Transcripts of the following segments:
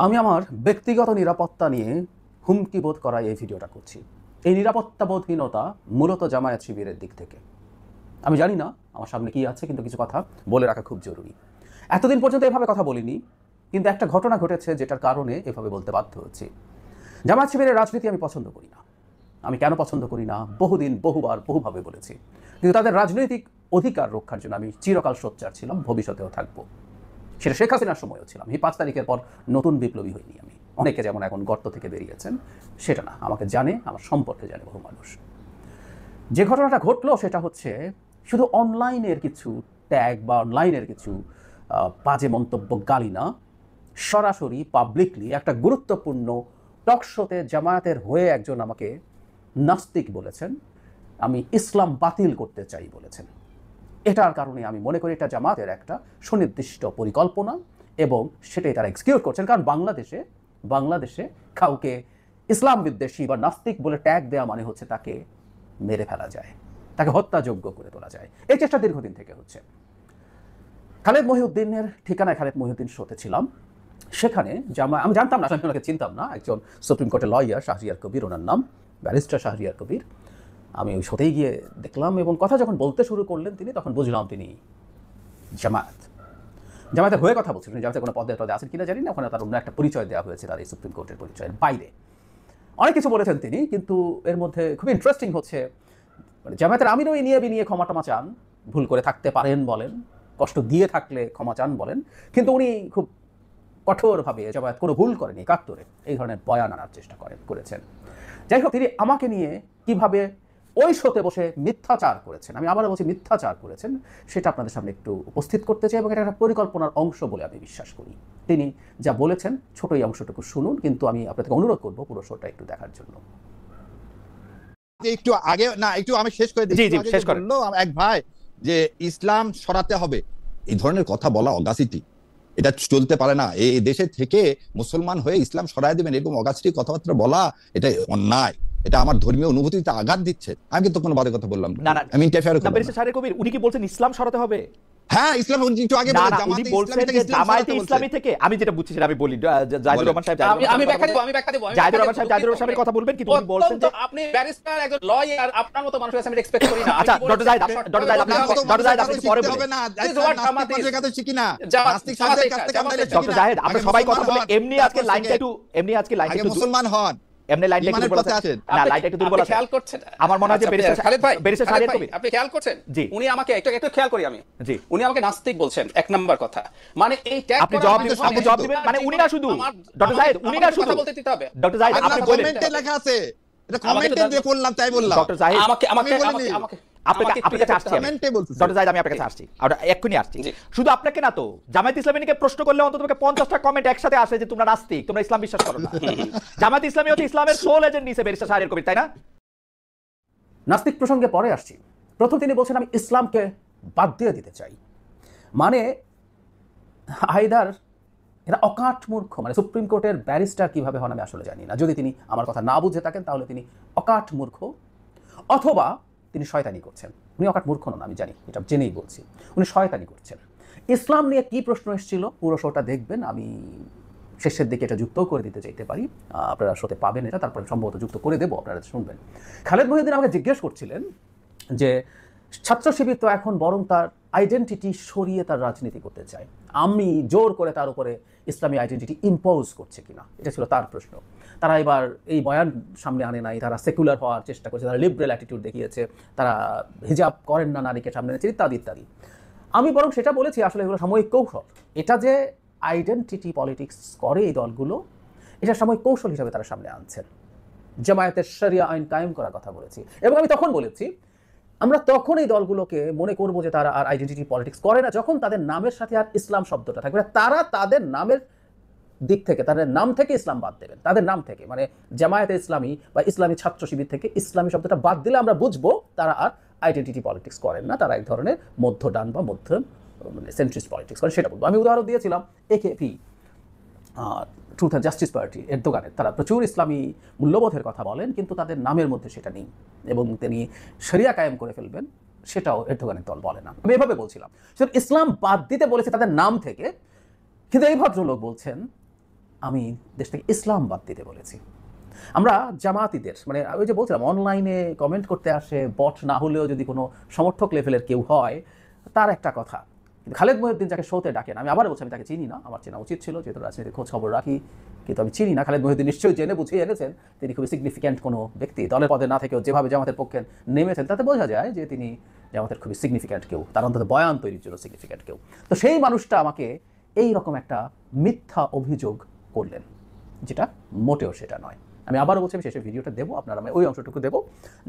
আমি আমার ব্যক্তিগত নিরাপত্তা নিয়ে হুমকি বোধ করায় এই ভিডিওটা করছি। এই নিরাপত্তাবোধহীনতা মূলত জামায়াত শিবিরের দিক থেকে। আমি জানি না আমার সামনে কি আছে, কিন্তু কিছু কথা বলে রাখা খুব জরুরি। এতদিন পর্যন্ত এভাবে কথা বলিনি, কিন্তু একটা ঘটনা ঘটেছে যেটার কারণে এভাবে বলতে বাধ্য হচ্ছি। জামায়াত শিবিরের রাজনীতি আমি পছন্দ করি না। আমি কেন পছন্দ করি না বহুদিন বহুবার বহুভাবে বলেছি, কিন্তু তাদের রাজনৈতিক অধিকার রক্ষার জন্য আমি চিরকাল সোচ্চার ছিলাম, ভবিষ্যতেও থাকবো। সেটা শেখ হাসিনার সময়ও ছিলাম। এই 5 তারিখের পর নতুন বিপ্লবী হইনি আমি। অনেকে যেমন এখন গর্ত থেকে বেরিয়েছেন, সেটা না, আমাকে জানে, আমার সম্পর্কে জানে বহু মানুষ। যে ঘটনাটা ঘটলো সেটা হচ্ছে শুধু অনলাইনের কিছু ট্যাগ বা অনলাইনের কিছু বাজে মন্তব্য, গালি না, সরাসরি পাবলিকলি একটা গুরুত্বপূর্ণ টক শোতে জামায়াতের হয়ে একজন আমাকে নাস্তিক বলেছেন, আমি ইসলাম বাতিল করতে চাই বলেছেন। এটার কারণে আমি মনে করি এটা জামাতের একটা সুনির্দিষ্ট পরিকল্পনা এবং সেটাই তারা এক্সিকিউট করছেন। কারণ বাংলাদেশে কাউকে ইসলাম বিদ্বেষী বা নাস্তিক বলে ট্যাগ দেওয়া মানে হচ্ছে তাকে মেরে ফেলা যায়, তাকে হত্যাযোগ্য করে তোলা যায়। এই চেষ্টা দীর্ঘদিন থেকে হচ্ছে। খালেদ মহিউদ্দিনের ঠিকানায় খালেদ মহিউদ্দিন শোতে ছিলাম। সেখানে আমি জানতাম না, আমি ওনাকে চিনতাম না, একজন সুপ্রিম কোর্টের লয়ার শাহরিয়ার কবির, ওনার নাম ব্যারিস্টার শাহরিয়ার কবির। আমি ওই শোতেই গিয়ে দেখলাম এবং কথা যখন বলতে শুরু করলেন তিনি, তখন বুঝলাম তিনি জামায়াতের হয়ে কথা বলছিলেন। জামায়াতের কোনো পদে আছেন কিনা জানি না, ওখানে তার অন্য একটা পরিচয় দেওয়া হয়েছে, তার এই সুপ্রিম কোর্টের পরিচয়ের বাইরে অনেক কিছু বলেছেন তিনি। কিন্তু এর মধ্যে খুব ইন্টারেস্টিং হচ্ছে, মানে জামায়াতের আমিরও এই নিয়ে বিনিয়ে ক্ষমা টমা চান, ভুল করে থাকতে পারেন বলেন, কষ্ট দিয়ে থাকলে ক্ষমা চান বলেন, কিন্তু উনি খুব কঠোরভাবে জামায়াত কোনো ভুল করেনি 71-এ এই ধরনের বয়ান আনার চেষ্টা করেছেন। যাই হোক, তিনি আমাকে নিয়ে কিভাবে ওই শোতে বসে মিথ্যাচার করেছেন, আমি আবারও বলছি মিথ্যাচার করেছেন, সেটা আপনাদের সামনে একটু উপস্থিত করতে চাই এবং এটা একটা পরিকল্পনার অংশ বলে আমি বিশ্বাস করি। তিনি যা বলেছেন ছোট এই অংশটুকু শুনুন, কিন্তু আমি আপনাদেরকে অনুরোধ করবো পুরো শোটা একটু দেখার জন্য। একটু আগে না, একটু আমি শেষ করে দিই। বললো এক ভাই যে ইসলাম সরাতে হবে, এই ধরনের কথা বলা অগাসিটি, এটা চলতে পারে না। এই দেশে থেকে মুসলমান হয়ে ইসলাম সরায় দেবেন এরকম অগাসিটি কথাবার্তা বলা, এটা অন্যায়। এটা আমার ধর্মীয় অনুভূতিতে আঘাত দিচ্ছে। আমি কিন্তু কোনো বাজে কথা বললাম না, আমি ইন্টারফেয়ার করলাম না। শাহরিয়ার কবির উনি কি বলছেন ইসলাম সরাতে হবে? হ্যাঁ, ইসলাম একটু আগে জামায়াতে ইসলামী থেকে আমি যেটা বুঝছি সেটা আমি বলি। জাহিদুর রহমান সাহেব, আমি ব্যাখ্যা দেব। জাহিদুর রহমান সাহেবের কথা বলবেন, কিন্তু উনি বলছেন যে আপনি ব্যারিস্টার, একজন লয়ার, আপনার মতো মানুষের কাছে আমি এক্সপেক্ট করি না। আচ্ছা, ডক্টর জাহিদ আপনি পরে বলবেন না। নাস্তিক শিখি না, নাস্তিক সাহেবের কাছ থেকে আমরা ডক্টর জাহিদ আপনি সবাই কথা বলে এমনি আজকে লাইনটা একটু মুসলমান হন, এমনি লাইনটা একটু দুর্বল আছে না, লাইনটা একটু দুর্বল আছে, খেয়াল করছেন? আমার মনে হয় যে খালেদ ভাই, শাহরিয়ার কবির আপনি খেয়াল করছেন? জি, উনি আমাকে একটু খেয়াল করি আমি, জি, উনি আমাকে নাস্তিক বলছেন, এক নাম্বার কথা। মানে এই ট্যাগ আপনি জবাব দিবেন, মানে উনি না শুধু ডক্টর জাহিদ, উনি না শুধু বলতে দিতে হবে। ডক্টর জাহিদ আপনি বলেন, কমেন্টে লেখা আছে, এটা কমেন্টে দিয়ে বললাম তাই বললাম। ডক্টর জাহিদ আমাকে আপনার কাছে আসছি, ডক্টর জাহিদ আমি আপনার কাছে আসছি, আর এক্ষুনি আসছি। শুধু আপনাকে না তো, জামায়াত ইসলামী নিয়ে প্রশ্ন করলে অন্তত 50টা কমেন্ট একসাথে আসে যে তোমরা নাস্তিক, তোমরা ইসলাম বিশ্বাস করো না। জামায়াত ইসলামী হচ্ছে ইসলামের সোল এজেন্ট নিছে ব্যারিস্টার শাহরিয়ার কবির, তাই না? নাস্তিক প্রসঙ্গে পরে আসছি। প্রথম তিনি বলছেন আমি ইসলামকে বাদ দিয়ে দিতে চাই, মানে আইদার এরা অকাট মূর্খ, মানে সুপ্রিম কোর্টের ব্যারিস্টার কিভাবে হন আমি আসলে জানি না। যদি তিনি আমার কথা না বুঝে থাকেন তাহলে তিনি অকাট মূর্খ, অথবা তিনি শয়তানি করছেন। উনি অকাট মূর্খ নন, আমি জানি, এটা জেনেই বলছি, উনি শয়তানি করছেন। ইসলাম নিয়ে কি প্রশ্ন এসেছিল পুরো শোটা দেখবেন, আমি শেষের দিকে এটা যুক্তও করে দিতে চাইতে পারি, আপনারা শোতে পাবেন এটা, তারপরে সম্ভবত যুক্ত করে দেবো, আপনারা শুনবেন। খালেদ মহিউদ্দিন আমাকে জিজ্ঞেস করছিলেন যে ছাত্র শিবির তো এখন বরং তার আইডেন্টিটি সরিয়ে তার রাজনীতি করতে চায়, আমি জোর করে তার উপরে ইসলামী আইডেন্টিটি ইম্পোজ করছে কিনা, এটা ছিল তার প্রশ্ন। তারা এবার এই বয়ান সামনে আনে নাই, তারা সেকুলার হওয়ার চেষ্টা করছে, তারা লিবারেল অ্যাটিটিউড দেখিয়েছে, তারা হিজাব করেন না, নারীকে সামনে এনেছে, ইত্যাদি ইত্যাদি। আমি বরং সেটা বলেছি আসলে এগুলো সাময়িক কৌশল। এটা যে আইডেন্টিটি পলিটিক্স করে এই দলগুলো, এটা সাময়িক কৌশল হিসাবে তারা সামনে আনছেন। জামায়াতের শরিয়া আইন কায়েম করার কথা বলেছি এবং আমি তখন বলেছি আমরা তখন এই দলগুলোকে মনে করবো যে তারা আর আইডেন্টিটি পলিটিক্স করে না যখন তাদের নামের সাথে আর ইসলাম শব্দটা থাকবে না। তারা তাদের নামের দিক থেকে, তাদের নাম থেকে ইসলাম বাদ দেবেন, তাদের নাম থেকে, মানে জামায়াতে ইসলামী বা ইসলামী ছাত্র শিবির থেকে ইসলামী শব্দটা বাদ দিলে আমরা বুঝবো তারা আর আইডেন্টিটি পলিটিক্স করেন না, তারা এক ধরনের মধ্য ডান বা মধ্য মানে সেন্ট্রিস্ট পলিটিক্স করেন, সেটা বলবো। আমি উদাহরণ দিয়েছিলাম AKP, truth and justice party, এরদোগানের, তারা প্রচুর ইসলামী মূল্যবোধের কথা বলেন কিন্তু তাদের নামের মধ্যে সেটা নেই, এবং তিনি শরিয়া কায়েম করে ফেলবেন সেটাও এরদোগানের দল বলে না। আমি এভাবে বলছিলাম ইসলাম বাদ দিতে বলেছে তাদের নাম থেকে, কিন্তু এই ভদ্রলোক বলছেন আমি দেশ থেকে ইসলাম বাদ দিতে বলেছি। আমরা জামাতিদের মানে ওই যে বলছিলাম অনলাইনে কমেন্ট করতে আসে, বট না হলেও যদি কোনো সমর্থক লেভেলের কেউ হয় তার একটা কথা। কিন্তু খালেদ মহিউদ্দিন যাকে শোতে ডাকেন, আমি আবার বলছি আমি তাকে চিনি না, আমার চেনা উচিত ছিল যেহেতু রাজনীতির খোঁজ খবর রাখি, কিন্তু আমি চিনি না। খালেদ মহিউদ্দিন নিশ্চয়ই জেনে বুঝিয়ে এনেছেন, তিনি খুবই সিগনিফিক্যান্ট কোনো ব্যক্তি, দলের পদে না থেকেও যেভাবে জামাতের পক্ষে নেমেছেন তাতে বোঝা যায় যে তিনি জামাতের খুবই সিগনিফিক্যান্ট কেউ, তার অন্তত বয়ান তৈরির জন্য সিগনিফিক্যান্ট কেউ। তো সেই মানুষটা আমাকে এই রকম একটা মিথ্যা অভিযোগ করলেন, যেটা মোটেও সেটা নয়। আমি আবারও বলছি, আমি শেষে ভিডিওটা দেবো, আপনারা আমি ওই অংশটুকু দেবো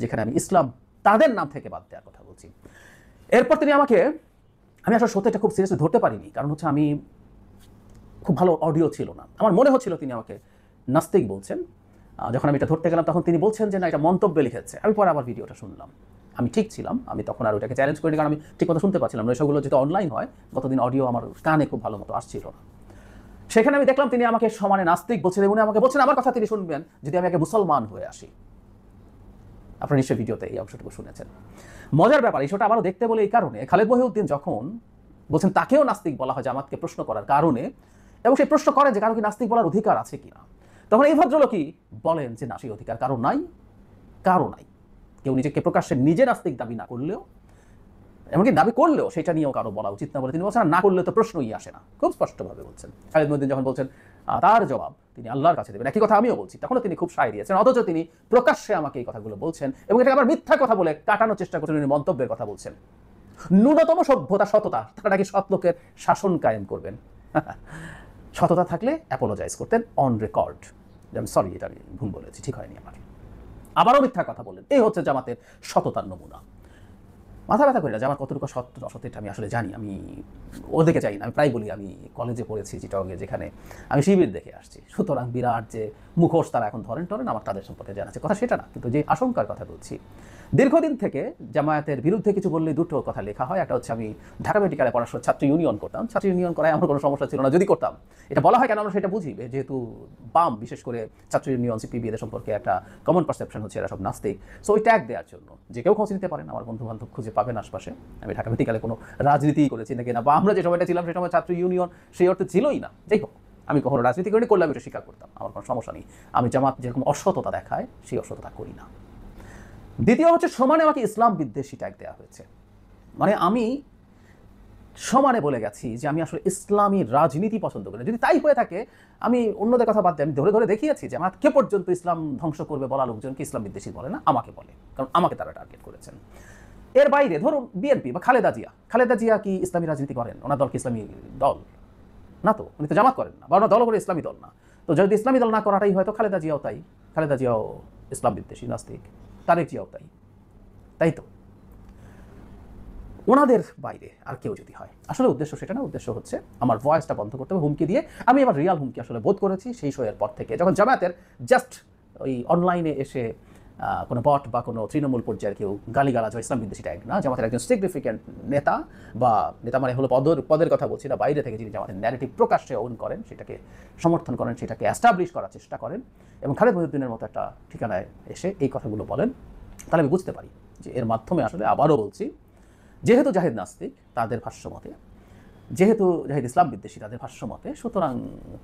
যেখানে আমি ইসলাম তাদের নাম থেকে বাদ দেওয়ার কথা বলছি। এরপর তিনি আমাকে, আমি আসলে সত্যিটা খুব সিরিয়াসলি ধরতে পারিনি, কারণ হচ্ছে আমি খুব ভালো অডিও ছিল না, আমার মনে হচ্ছিল তিনি আমাকে নাস্তিক বলছেন। যখন আমি এটা ধরতে গেলাম তখন তিনি বলছেন যে না এটা মন্তব্যে লিখেছে। আমি পরে আবার ভিডিওটা শুনলাম, আমি ঠিক ছিলাম, আমি তখন আর ওটাকে চ্যালেঞ্জ করিনি, কারণ আমি ঠিক মতো শুনতে পাচ্ছিলাম না। এসবগুলো যেহেতু অনলাইন হয়, গতদিন অডিও আমার কানে খুব ভালো মতো আসছিল না। সেখানে আমি দেখলাম তিনি আমাকে সমানে নাস্তিক বলছেন, উনি আমাকে বলছেন আমার কথা তিনি শুনবেন যদি আমি আগে মুসলমান হয়ে আসি। আপনারা নিশ্চয়ই ভিডিওতে এই অংশটুকু শুনেছেন। মজার ব্যাপার, এই শোটা আবারও দেখতে বলে এই কারণে, খালেদ মহিউদ্দিন যখন বলছেন তাকেও নাস্তিক বলা হয় জামাতকে প্রশ্ন করার কারণে, এবং সেই প্রশ্ন করেন যে কারো কি নাস্তিক বলার অধিকার আছে কিনা, তখন এই ভদ্রলোকই বলেন যে না, সেই অধিকার কারো নাই, কারো নাই। কেউ নিজেকে প্রকাশ্যে নিজে নাস্তিক দাবি না করলেও, এমনকি দাবি করলেও সেটা নিয়েও কারো বলা উচিত না বলে তিনি বলছেন, না করলে তো প্রশ্নই আসে না, খুব স্পষ্টভাবে বলছেন। খালেদ মহিউদ্দিন যখন বলছেন তার জবাব তিনি আল্লাহর কাছে দেবেন, একই কথা আমিও বলছি, তখনও তিনি খুব সায় দিয়েছেন, অথচ তিনি প্রকাশ্যে আমাকে এই কথাগুলো বলছেন এবং এটাকে আবার মিথ্যা কথা বলে কাটানোর চেষ্টা করছেন, উনি মন্তব্যের কথা বলছেন। ন্যূনতম সভ্যতা, সততা, তারা নাকি সৎ লোকের শাসন কায়েম করবেন। সততা থাকলে অ্যাপোলোজাইজ করতেন অন রেকর্ড, যে আমি সরি, এটা আমি ভুল বলেছি, ঠিক হয়নি আমার। আবারও মিথ্যা কথা বললেন, এই হচ্ছে জামাতের সততার নমুনা। মাথা ব্যথা করি না যে আমার কতটুকু সত্য অসত্য এটা আমি আসলে জানি, আমি ওদিকে যাই না। আমি প্রায় বলি আমি কলেজে পড়েছি চিটাগংয়ে, যেখানে আমি শিবির দেখে আসছি, সুতরাং বিরাট যে মুখোশ তারা এখন ধরেন আমার তাদের সম্পর্কে জানা আছে, কথা সেটা না, কিন্তু যে আশঙ্কার কথা বলছি, দীর্ঘদিন থেকে জামায়াতের বিরুদ্ধে কিছু বললে দুটো কথা লেখা হয়। একটা হচ্ছে আমি ঢাকা মেডিকেলে পড়ার সময় ছাত্র ইউনিয়ন করতাম, ছাত্র ইউনিয়ন করায় আমার কোনো সমস্যা ছিল না, যদি করতাম। এটা বলা হয় কেন আমরা সেটা বুঝি, যেহেতু বাম, বিশেষ করে ছাত্র ইউনিয়ন সিপিবি এদের সম্পর্কে একটা কমন পারসেপশন হচ্ছে এরা সব নাস্তিক, সো ওই ট্যাগ দেওয়ার জন্য যে কেউ খোঁজ নিতে পারেন, আমার বন্ধু বান্ধব খুঁজে পাবেন আশপাশে। আমি ঢাকা মেডিকেলে কোনো রাজনীতি করেছি নাকি না, বা আমরা যে সময়টা ছিলাম সে সময় ছাত্র ইউনিয়ন সেই অর্থে ছিলই না। যাই হোক, আমি কখনো রাজনীতি করিনি, করলে আমি এটা স্বীকার করতাম, আমার কোনো সমস্যা নেই। আমি জামাত যেরকম অসততা দেখায় সেই অসততা করি না। দ্বিতীয় হচ্ছে সমানে আমাকে ইসলাম বিদ্বেষী ট্যাগ দেওয়া হয়েছে, মানে আমি সমানে বলে গেছি যে আমি আসলে ইসলামী রাজনীতি পছন্দ করি। যদি তাই হয়ে থাকে, আমি অন্যদের কথা বাদ দিয়ে আমি ধরে ধরে দেখিয়েছি যে আমার কে পর্যন্ত ইসলাম ধ্বংস করবে বলা লোকজনকে ইসলাম বিদ্বেষী বলে না, আমাকে বলে, কারণ আমাকে তারা টার্গেট করেছেন। এর বাইরে ধরুন বিএনপি বা খালেদা জিয়া কি ইসলামী রাজনীতি করেন? ওনার দল কি ইসলামী দল না? তো উনি তো জামাত করেন না, বা ওনার দলও করে ইসলামী দল না। তো যদি ইসলামী দল না করাটাই হয়তো খালেদা জিয়াও তাই, খালেদা জিয়াও ইসলাম বিদ্বেষী নাস্তিক, তারেক জিয়াও তাই, তাই তো। ওনাদের বাইরে আর কেউ যদি হয়, আসলে উদ্দেশ্য সেটা না, উদ্দেশ্য হচ্ছে আমার ভয়েসটা বন্ধ করতে হবে হুমকি দিয়ে। আমি এবার রিয়াল হুমকি আসলে বোধ করেছি সেই শোয়ের পর থেকে, যখন জামায়াতের জাস্ট ওই অনলাইনে এসে কোনো বট বা কোনো তৃণমূল পর্যায়ের কেউ গালিগালাজ বা ইসলাম বিদ্বেষী ট্যাগ না, জামাতের একজন সিগনিফিক্যান্ট নেতা, বা নেতা মানে হলো পদের কথা বলছি না, বাইরে থেকে যিনি জামাতের ন্যারেটিভ প্রকাশ্যে ওন করেন, সেটাকে সমর্থন করেন, সেটাকে অ্যাস্টাবলিশ করার চেষ্টা করেন, এবং খালেদ মহিউদ্দিনের মতো একটা ঠিকানায় এসে এই কথাগুলো বলেন, তাহলে আমি বুঝতে পারি যে এর মাধ্যমে আসলে, আবারও বলছি, যেহেতু জাহিদ নাস্তিক তাদের ভাষ্যমতে, যেহেতু জাহিদ ইসলাম বিদ্বেষী তাদের ভাষ্যমতে, সুতরাং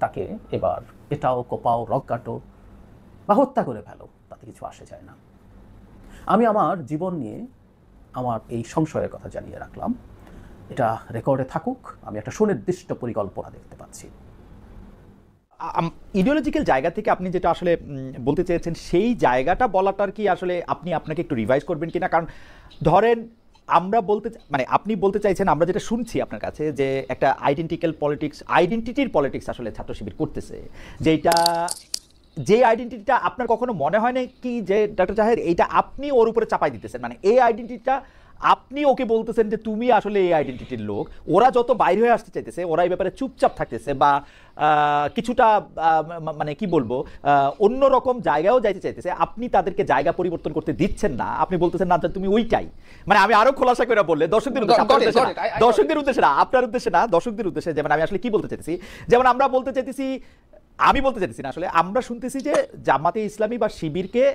তাকে এবার পেটাও, কোপাও, রক কাটো বা হত্যা করে ফেলো, তাতে কিছু আসে যায় না। আমি আমার জীবন নিয়ে আমার এই সংশয়ের কথা জানিয়ে রাখলাম, এটা রেকর্ডে থাকুক, আমি একটা সুনির্দিষ্ট পরিকল্পনা দেখতে পাচ্ছি। ইডিওলজিক্যাল জায়গা থেকে আপনি যেটা আসলে বলতে চেয়েছেন, সেই জায়গাটা বলাটার কি আসলে আপনি আপনাকে একটু রিভাইজ করবেন কিনা? কারণ ধরেন আমরা আপনি বলতে চাইছেন, আমরা যেটা শুনছি আপনার কাছে, যে একটা আইডেন্টিটির পলিটিক্স আসলে ছাত্র শিবির করতেছে, যে আইডেন্টিটিটা আপনার কখনো মনে হয় না কি যে ডক্টর জাহেদ এইটা আপনি ওর উপরে চাপাই দিতেছেন, মানে এই আইডেন্টিটিটা আপনি ওকে বলতেছেন যে তুমি আসলে এই আইডেন্টিটির লোক, ওরা যত বাইরে হয়ে আসতে চাইতেছে, ওরা এই ব্যাপারে চুপচাপ থাকতেছে, বা কিছুটা মানে কি বলবো, অন্যরকম জায়গায়ও যাইতে চাইতেছে, আপনি তাদেরকে জায়গা পরিবর্তন করতে দিচ্ছেন না, আপনি বলতেছেন না তুমি ওইটাই, মানে আমি আরো খোলাসা করে বললে দর্শকদের উদ্দেশ্যে, আপনার উদ্দেশ্যে না, দর্শকদের উদ্দেশ্যে, যেমন আমি আসলে কি বলতে চাইতেছি, যেমন আমি বলতে চাইতেছি না, আসলে আমরা শুনতেছি যে জামাতে ইসলামী বা শিবিরকে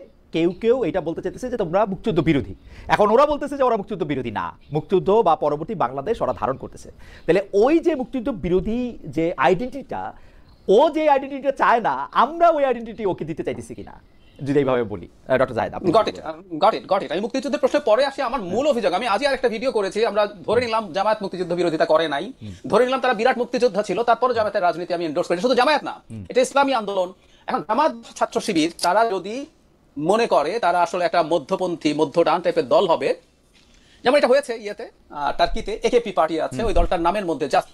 কেউ এটা বলতে চাইতেছে যে তোমরা মুক্তিযুদ্ধ বিরোধী। এখন ওরা বলতেছে যে ওরা মুক্তিযুদ্ধ বিরোধী না, মুক্তিযুদ্ধ বা পরবর্তী বাংলাদেশ ওরা ধারণ করতেছে। তাহলে ওই যে মুক্তিযুদ্ধ বিরোধী যে আইডেন্টিটিটা, ও যে আইডেন্টিটিটা চায় না, আমরা ওই আইডেন্টিটি ওকে দিতে চাইতেছি কিনা, যদি এইভাবে বলি। ডক্টর জায়েদ, আপনি গট ইট। আমি মুক্তিযুদ্ধের প্রশ্নে পরে আসি। আমার মূল অভিযোগ, আমি আজই আরেকটা ভিডিও করেছি, আমরা ধরে নিলাম জামায়াত মুক্তিযুদ্ধ বিরোধিতা করে নাই, ধরে নিলাম তারা বিরাট মুক্তিযোদ্ধা ছিল, তারপর জামায়াতের রাজনীতি আমি এন্ডোর্স করি। শুধু জামায়াত না, এটা ইসলামী আন্দোলন। এখন জামাত ছাত্র শিবির তারা যদি মনে করে তারা আসলে একটা মধ্যপন্থী মধ্য ডান টাইপের দল হবে, যেমন এটা হয়েছে ইয়েতে টার্কিতে একেপি পার্টি আছে, ওই দলটার নামের মধ্যে just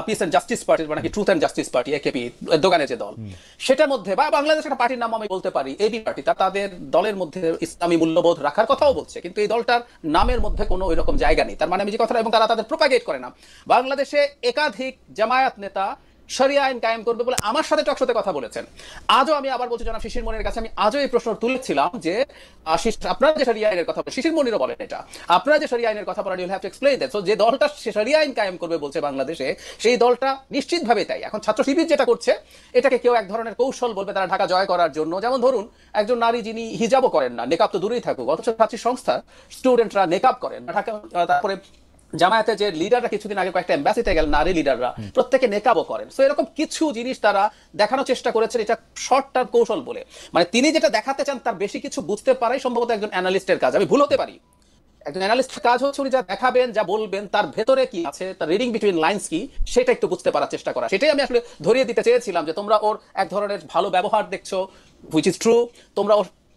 peace and justice party, মানে কি truth and justice party, AKP দোকানে যে দল, সেটার মধ্যে বা বাংলাদেশের একটা পার্টির নাম আমি বলতে পারি এবি পার্টি, তাদের দলের মধ্যে ইসলামী মূল্যবোধ রাখার কথাও বলছে, কিন্তু এই দলটার নামের মধ্যে কোনো ওই রকম জায়গা নেই। তার মানে আমি যে কথা, এবং তারা তাদের প্রোপাগেট করে না। বাংলাদেশে একাধিক জামায়াত নেতা শরিয়া আইন কায়েম করবে বলে আমার সাথে টকশোতে কথা বলেছেন। আজও আমি আবার বলছি, জনাব শিশির মনিরের কাছে আমি আজও এই প্রশ্ন তুলেছিলাম যে আপনারা যে শরিয়া আইনের কথা বলেন, শিশির মনিরও বলেন এটা, আপনারা যে শরিয়া আইনের কথা বলেন, you have to explain that. So যে দলটা শরিয়া আইন কায়েম করবে বলছে বাংলাদেশে, সেই দলটা নিশ্চিতভাবে তাই। এখন ছাত্র শিবির যেটা করছে, এটাকে কেউ এক ধরনের কৌশল বলবে তারা ঢাকা জয় করার জন্য। যেমন ধরুন একজন নারী যিনি হিজাবও করেন না, নেকাব তো দূরেই থাকুক, অথচ ছাত্রী সংস্থা স্টুডেন্টরা নেকাব করেন ঢাকা। তারপরে জামায়াতে যে লিডাররা কিছুদিন আগে কয়েকটা এম্বাসিতে গেল, নারী লিডাররা প্রত্যেকে নেকাবও করেন। সো এরকম কিছু জিনিস তারা দেখানোর চেষ্টা করেছেন, এটা শর্ট টার্ম কৌশল বলে। মানে তিনি যেটা দেখাতে চান তার বেশি কিছু বুঝতে পারাই সম্ভবত একজন অ্যানালিস্টের কাজ। আমি ভুল হতে পারি, একজন অ্যানালিস্টের কাজ হচ্ছে উনি যা দেখাবেন, যা বলবেন, তার ভেতরে কি আছে, তার রিডিং বিটুইন লাইনস কি, সেটা একটু বুঝতে পারার চেষ্টা করা। সেটাই আমি আসলে ধরিয়ে দিতে চেয়েছিলাম যে তোমরা ওর এক ধরনের ভালো ব্যবহার দেখছো, হুইচ ইজ ট্রু। তোমরা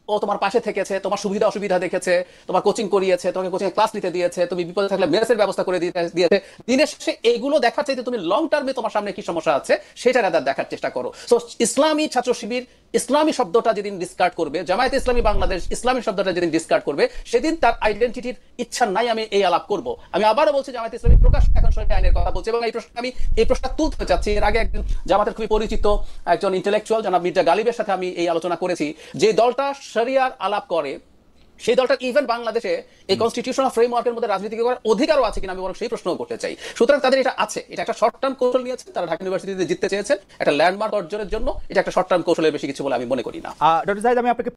ও তোমার পাশে থেকেছে, তোমার সুবিধা অসুবিধা দেখেছে, তোমার কোচিং করিয়েছে, তোমাকে কোচিং ক্লাস নিতে দিয়েছে, তুমি বিপদে থাকলে মেসের ব্যবস্থা করে দিয়েছে। দিনের শেষে এইগুলো দেখার চাইতে তুমি লং টার্মে তোমার সামনে কি সমস্যা আছে সেটা রাদার দেখার চেষ্টা করো। সো ইসলামী ছাত্র শিবির ইসলামী শব্দটা যেদিন ডিসকার্ড করবে, জামায়াতে ইসলামী বাংলাদেশ ইসলামী শব্দটা যেদিন ডিসকার্ড করবে, সেদিন তার আইডেন্টিটির ইচ্ছা নাই আমি এই আলাপ করব। আমি আবারও বলছি, জামায়াতে ইসলামী প্রকাশ এখন শরিয়া আইনের কথা বলছে, এবং আমি এই প্রশ্নটা তুলতে চাচ্ছি। এর আগে একজন জামাতের খুবই পরিচিত একজন ইন্টেলেকচুয়াল জনাব মির্জা গালিবের সাথে আমি এই আলোচনা করেছি, যে দলটা শরিয়ার আলাপ করে, সেই দলটার ইভেন বাংলাদেশে এই কনস্টিটিউশনাল ফ্রেমওয়ার্কের মধ্যে রাজনীতি করার অধিকারও আছে কিনা আমি বরং সেই প্রশ্নও করতে চাই। সুতরাং তাদের এটা আছে, এটা একটা শর্ট টার্ম কৌশল নিয়েছে, তারা ঢাকা ইউনিভার্সিটিতে জিততে চেয়েছেন একটা ল্যান্ডমার্ক অর্জনের জন্য। এটা একটা শর্ট টার্ম কৌশলের বেশি কিছু বলে আমি মনে করি না। ডক্টর জায়েদ, আমি আপনাকে